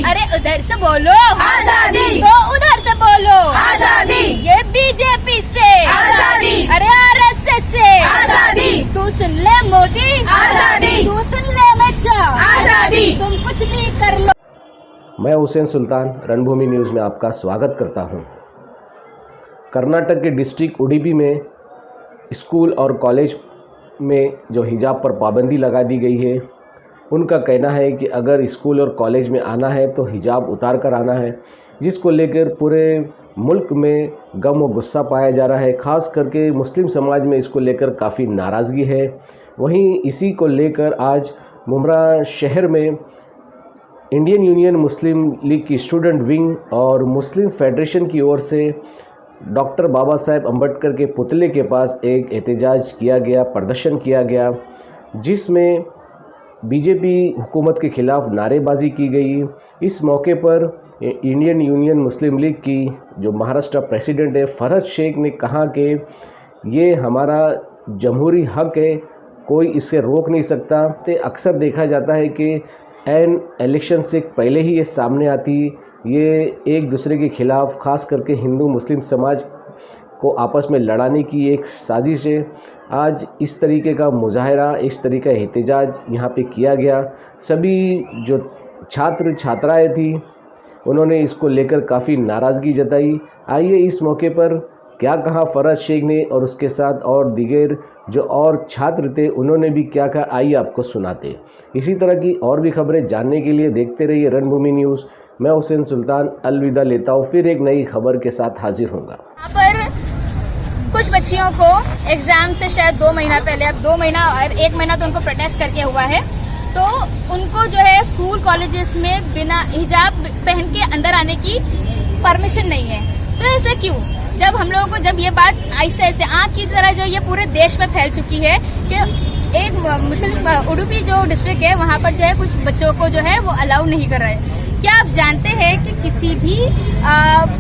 अरे उधर से बोलो आजादी, तो उधर से बोलो आजादी, ये बीजेपी से आजादी, अरे आरएसएस से आजादी, तू सुन ले मोदी आजादी, तू सुन ले अमित शाह आजादी। तुम कुछ भी कर लो। मैं हुसैन सुल्तान रणभूमि न्यूज़ में आपका स्वागत करता हूं। कर्नाटक के डिस्ट्रिक्ट उडुपी में स्कूल और कॉलेज में जो हिजाब पर पाबंदी लगा दी गई है, उनका कहना है कि अगर स्कूल और कॉलेज में आना है तो हिजाब उतार कर आना है, जिसको लेकर पूरे मुल्क में गम और गुस्सा पाया जा रहा है। ख़ास करके मुस्लिम समाज में इसको लेकर काफ़ी नाराज़गी है। वहीं इसी को लेकर आज मुमरा शहर में इंडियन यूनियन मुस्लिम लीग की स्टूडेंट विंग और मुस्लिम फेडरेशन की ओर से डॉक्टर बाबा साहेब अम्बेडकर के पुतले के पास एक एहतजाज किया गया, प्रदर्शन किया गया, जिसमें बीजेपी हुकूमत के ख़िलाफ़ नारेबाजी की गई। इस मौके पर इंडियन यूनियन मुस्लिम लीग की जो महाराष्ट्र प्रेसिडेंट है फरहद शेख ने कहा कि ये हमारा जमहूरी हक है, कोई इसे रोक नहीं सकता। तो अक्सर देखा जाता है कि एन इलेक्शन से पहले ही ये सामने आती, ये एक दूसरे के ख़िलाफ़ ख़ास करके हिंदू मुस्लिम समाज को आपस में लड़ाने की एक साजिश है। आज इस तरीके का मुजाहरा, इस तरीके का एहतजाज यहाँ पे किया गया। सभी जो छात्र छात्राएँ थी उन्होंने इसको लेकर काफ़ी नाराज़गी जताई। आइए इस मौके पर क्या कहा फरहद शेख ने और उसके साथ और दीगर जो और छात्र थे उन्होंने भी क्या कहा, आइए आपको सुनाते। इसी तरह की और भी खबरें जानने के लिए देखते रहिए रणभूमि न्यूज़। मैं हुसैन सुल्तान अलविदा लेता हूँ, फिर एक नई खबर के साथ हाजिर होऊंगा। यहाँ पर कुछ बच्चियों को एग्जाम से शायद 2 महीना पहले, अब 2 महीना और 1 महीना तो उनको प्रोटेस्ट करके हुआ है, तो उनको जो है स्कूल कॉलेजेस में बिना हिजाब पहन के अंदर आने की परमिशन नहीं है। तो ऐसे क्यों? जब हम लोगों को जब ये बात ऐसे ऐसे आँख की तरह जो ये पूरे देश में फैल चुकी है कि एक मुस्लिम उडुपी जो डिस्ट्रिक्ट है वहाँ पर जो है कुछ बच्चों को जो है वो अलाउ नहीं कर रहे हैं। क्या आप जानते हैं कि किसी भी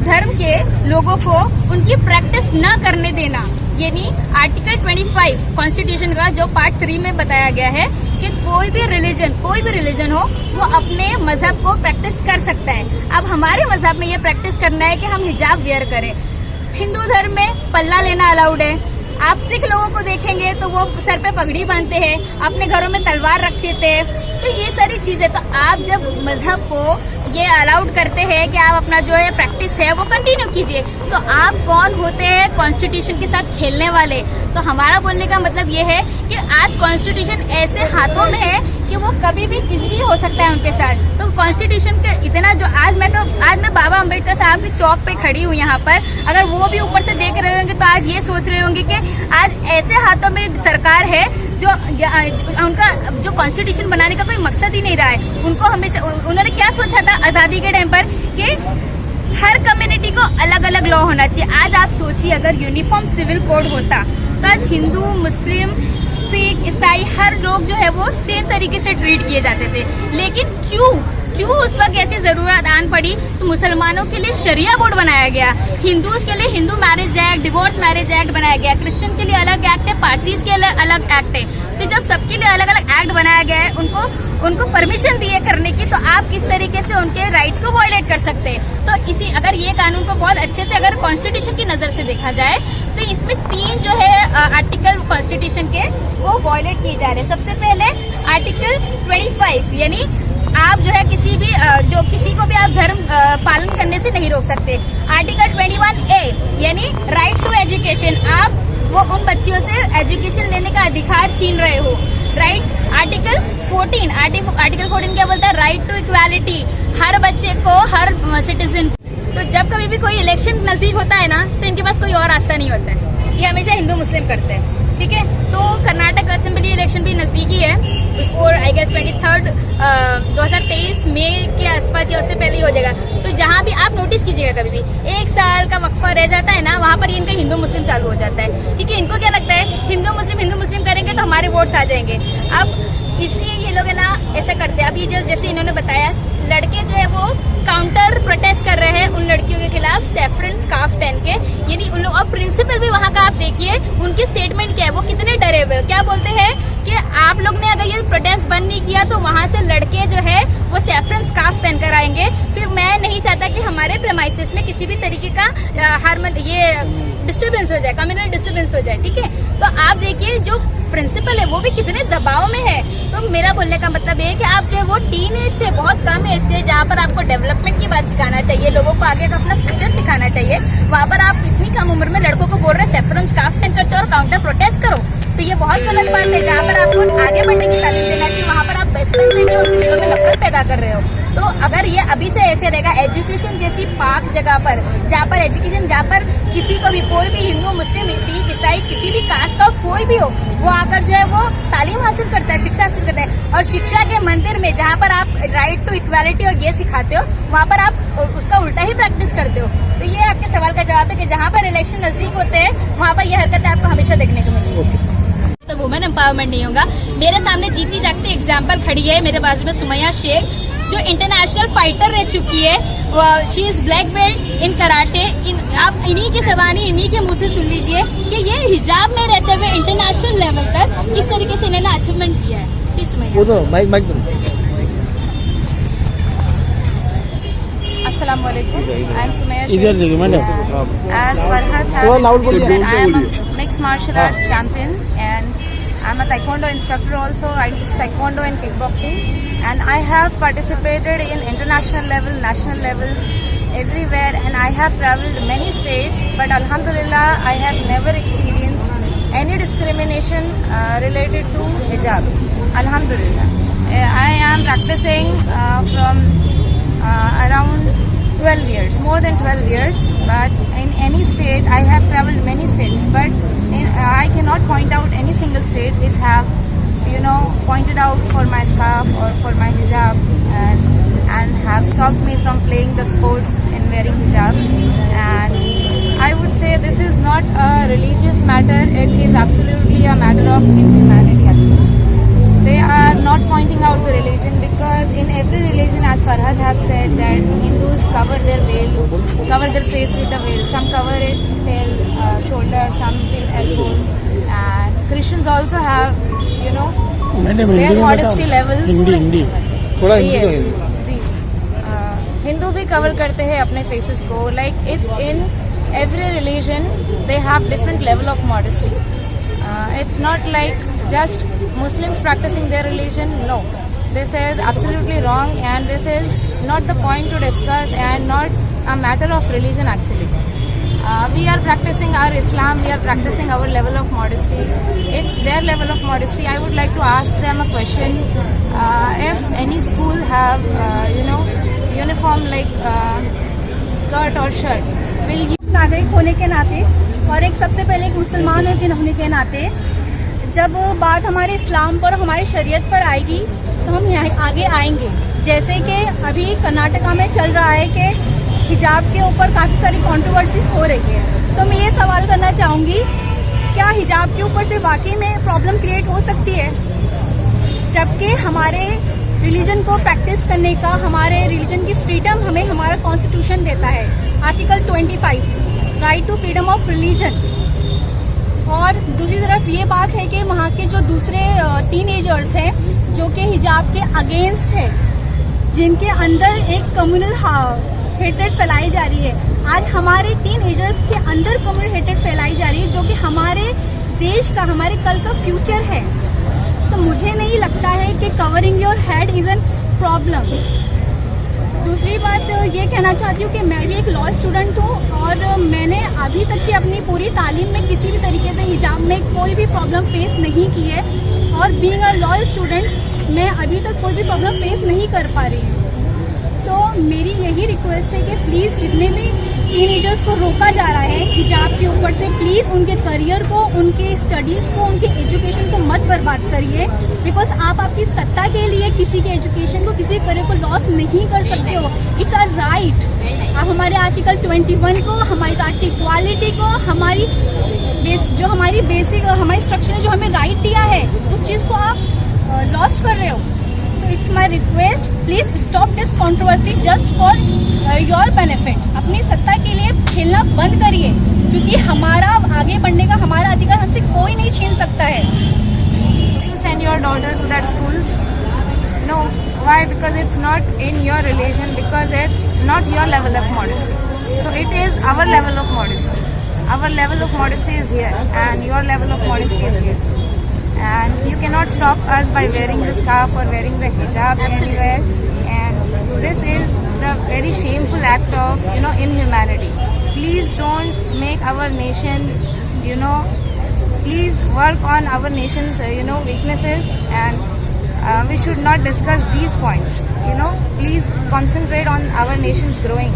धर्म के लोगों को उनकी प्रैक्टिस ना करने देना, यानी आर्टिकल 25 कॉन्स्टिट्यूशन का जो पार्ट 3 में बताया गया है कि कोई भी रिलीजन हो वो अपने मजहब को प्रैक्टिस कर सकता है। अब हमारे मजहब में ये प्रैक्टिस करना है कि हम हिजाब वेयर करें। हिंदू धर्म में पल्ला लेना अलाउड है। आप सिख लोगों को देखेंगे तो वो सर पे पगड़ी बांधते हैं, अपने घरों में तलवार रखते थे। तो ये सारी चीजें, तो आप जब मजहब को ये अलाउड करते हैं कि आप अपना जो है प्रैक्टिस है वो कंटिन्यू कीजिए, तो आप कौन होते हैं कॉन्स्टिट्यूशन के साथ खेलने वाले? तो हमारा बोलने का मतलब ये है कि आज कॉन्स्टिट्यूशन ऐसे हाथों में है कि वो कभी भी कुछ भी हो सकता है उनके साथ। तो कॉन्स्टिट्यूशन के इतना जो आज मैं बाबा अम्बेडकर साहब की चौक पे खड़ी हूँ यहाँ पर, अगर वो भी ऊपर से देख रहे होंगे तो आज ये सोच रहे होंगे कि आज ऐसे हाथों में सरकार है जो उनका जो कॉन्स्टिट्यूशन बनाने का कोई मकसद ही नहीं रहा है। उनको हमेशा उन्होंने क्या सोचा था आज़ादी के टाइम पर कि हर कम्युनिटी को अलग अलग लॉ होना चाहिए। आज आप सोचिए अगर यूनिफॉर्म सिविल कोड होता तो आज हिंदू, मुस्लिम, सिख, ईसाई हर लोग जो है वो सेम तरीके से ट्रीट किए जाते थे। लेकिन क्यों उस वक्त ऐसी जरूरत आन पड़ी तो मुसलमानों के लिए शरिया बोर्ड बनाया गया, हिंदूज के लिए Hindu marriage act, divorce marriage act बनाया गया, क्रिश्चियन के लिए अलग एक्ट है, पारसीज के लिए अलग एक्ट है। तो जब सबके लिए अलग अलग एक्ट बनाया गया है, उनको परमिशन दिए करने की, तो आप किस तरीके से उनके राइट्स को वायलेट कर सकते हैं? तो अगर ये कानून को बहुत अच्छे से अगर कॉन्स्टिट्यूशन की नजर से देखा जाए तो इसमें 3 जो है आर्टिकल कॉन्स्टिट्यूशन के वो वायलेट किए जा रहे हैं। सबसे पहले आर्टिकल 25, यानी आप जो है किसी को भी आप धर्म पालन करने से नहीं रोक सकते। आर्टिकल 21A यानी राइट टू एजुकेशन, आप वो उन बच्चियों से एजुकेशन लेने का अधिकार छीन रहे हो। राइट आर्टिकल 14 क्या बोलता है? राइट टू इक्वालिटी, हर बच्चे को, हर सिटीजन। तो जब कभी भी कोई इलेक्शन नजदीक होता है ना तो इनके पास कोई और रास्ता नहीं होता है, ये हमेशा हिंदू मुस्लिम करते हैं। ठीक है, तो कर्नाटक असेंबली इलेक्शन भी नजदीकी है, बिफोर आई गेस 23 2023 मई के आसपास या उससे पहले ही हो जाएगा। तो जहाँ भी आप नोटिस कीजिएगा कभी भी 1 साल का वक्फा रह जाता है ना, वहाँ पर इनका हिंदू मुस्लिम चालू हो जाता है। ठीक है, इनको क्या लगता है हिंदू मुस्लिम करेंगे तो हमारे वोट्स आ जाएंगे। अब इसलिए ये लोग है ना ऐसा करते हैं। अब ये जैसे इन्होंने बताया, लड़के जो है वो काउंटर प्रोटेस्ट कर रहे हैं उन लड़कियों के खिलाफ सैफरन स्कार्फ पहन के, यानी उन लोग। और प्रिंसिपल भी वहाँ का आप देखिए उनकी स्टेटमेंट क्या है, वो कितने डरे हुए। क्या बोलते हैं कि आप लोग ने अगर ये प्रोटेस्ट बंद नहीं किया तो वहाँ से लड़के जो है वो सैफरन स्कार्फ पहनकर आएंगे। फिर मैं नहीं चाहता कि हमारे प्रेमाइसेस में किसी भी तरीके का ये डिस्टर्बेंस हो जाए, कम्युनल डिस्टर्बेंस हो जाए, ठीक है। तो आप देखिए जो प्रिंसिपल है वो भी कितने दबाव में है। तो मेरा बोलने का मतलब ये है कि आप जो है वो टीन एज से, बहुत कम एज से, जहाँ पर आपको डेवलपमेंट की बात सिखाना चाहिए, लोगों को आगे का अपना फ्यूचर सिखाना चाहिए, वहाँ पर आप इतनी कम उम्र में लड़कों को बोल रहे हैं सैफरन स्कार्फ पहनकर चलो और काउंटर प्रोटेस्ट करो। तो ये बहुत गलत बात है। जहाँ पर आपको आगे बढ़ने की तालीम देना चाहिए वहाँ पर आप बचपन से ही उनके दिलों में नफरत पैदा कर रहे हो। तो अगर ये अभी से ऐसे रहेगा, एजुकेशन जैसी पाक जगह पर, जहाँ पर एजुकेशन, जहाँ पर किसी को भी, कोई भी हिंदू, मुस्लिम, सिख, ईसाई, किसी भी कास्ट का कोई भी हो, वो आकर जो है वो तालीम हासिल करता है, शिक्षा हासिल करता है। और शिक्षा के मंदिर में जहाँ पर आप राइट टू इक्वालिटी और ये सिखाते हो, वहाँ पर आप उसका उल्टा ही प्रैक्टिस करते हो। तो ये आपके सवाल का जवाब है कि जहाँ पर इलेक्शन नजदीक होते हैं वहाँ पर यह हरकतें आपको हमेशा देखने को मिलेगी। तो वुमेन एम्पावरमेंट नहीं होगा। मेरे सामने जीती जागती एग्जाम्पल खड़ी है, मेरे बाजू में सुमैया शेख जो इंटरनेशनल फाइटर रह चुकी है, she is black belt in karate. आप इन्हीं की ज़बानी, इन्हीं के मुंह से सुन लीजिए कि ये हिजाब में रहते हुए इंटरनेशनल लेवल तक किस तरीके से इन्होंने अचीवमेंट किया है। प्लीज सुमैया। वो तो mic Assalamu alaikum. I am Sumaya इधर Sheikh. देखिए मैडम। As Farhat थोड़ा loud बोलिए, said, I am बोलिए। a mixed martial arts champion and I am a taekwondo instructor also. I teach taekwondo and kickboxing, and I have participated in international level, national levels, everywhere, and I have traveled many states. But Alhamdulillah, I have never experienced any discrimination related to hijab. Alhamdulillah, I am practicing from around 12 years, more than 12 years, but in any state, I have traveled many states, but I cannot point out any single state which have, pointed out for my scarf or for my hijab and have stopped me from playing the sports in wearing hijab. And I would say this is not a religious matter, it is absolutely a matter of inhumanity actually. They are not pointing out the religion because in every religion, as Farhad have said, that Hindus cover their veil, cover their face with the veil. Some cover it till shoulder, some till elbows. And Christians also have, their modesty levels. Hindi थोड़ा हिंदी तो Yes, जी हिंदू भी cover करते हैं अपने faces को. Like it's in every religion, they have different level of modesty. It's not like just Muslims practicing their religion. No, this is absolutely wrong, and this is not the point to discuss, and not a matter of religion actually. We are practicing our Islam, we are practicing our level of modesty. It's their level of modesty. I would like to ask them a question. If any school have, uniform like skirt or shirt, will you? नागरिक होने के नाते और एक सबसे पहले एक मुसलमान होने के नाते जब बात हमारे इस्लाम पर, हमारे शरीयत पर आएगी तो हम यहाँ आगे आएंगे। जैसे कि अभी कर्नाटका में चल रहा है कि हिजाब के ऊपर काफ़ी सारी कंट्रोवर्सी हो रही है, तो मैं ये सवाल करना चाहूँगी, क्या हिजाब के ऊपर से वाकई में प्रॉब्लम क्रिएट हो सकती है? जबकि हमारे रिलीजन को प्रैक्टिस करने का, हमारे रिलीजन की फ्रीडम हमें हमारा कॉन्स्टिट्यूशन देता है, article 25, right to freedom of religion. और दूसरी तरफ ये बात है कि वहाँ के जो दूसरे टीनेजर्स हैं जो कि हिजाब के अगेंस्ट है, जिनके अंदर एक कम्युनल हेट्रेड फैलाई जा रही है। आज हमारे टीनेजर्स के अंदर कम्युनल हेट्रेड फैलाई जा रही है जो कि हमारे देश का, हमारे कल का फ्यूचर है। तो मुझे नहीं लगता है कि covering your head is an problem. दूसरी बात ये कहना चाहती हूँ कि मैं भी एक लॉ स्टूडेंट हूँ और मैंने अभी तक की अपनी पूरी तालीम में किसी भी तरीके से हिजाब में कोई भी प्रॉब्लम फेस नहीं की है, और बीइंग अ लॉ स्टूडेंट मैं अभी तक कोई भी प्रॉब्लम फेस नहीं कर पा रही हूँ। तो मेरी यही रिक्वेस्ट है कि प्लीज़ जितने भी टीनेजर्स को रोका जा रहा है हिजाब के ऊपर से, प्लीज़ उनके करियर को, उनके स्टडीज़ को, उनके एजुकेशन को मत बर्बाद करिए। बिकॉज आप आपकी सत्ता के लिए किसी के एजुकेशन को, किसी करियर को लॉस नहीं कर सकते हो। It's our right. आप हमारे आर्टिकल 21 को, हमारी राइट इक्वालिटी को, हमारी जो हमारी बेसिक हमारी स्ट्रक्चर ने जो हमें राइट दिया है, उस चीज़ को आप लॉस्ट कर रहे हो। So it's my request, please stop this controversy just for your benefit. अपनी सत्ता के लिए खेलना बंद करिए, क्योंकि हमारा आगे बढ़ने का हमारा अधिकार हमसे कोई नहीं छीन सकता है। send your daughter to that schools? No. Why? Because it's not in your religion, because it's not your level of modesty. So it is our level of modesty. Our level of modesty is here and your level of modesty is here. And you cannot stop us by wearing the scarf or wearing the hijab anywhere. And this is the very shameful act of, inhumanity. Please don't make our nation, please work on our nation's, weaknesses, and we should not discuss these points. Please concentrate on our nation's growing,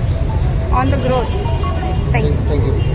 on the growth. Thank you. Thank you.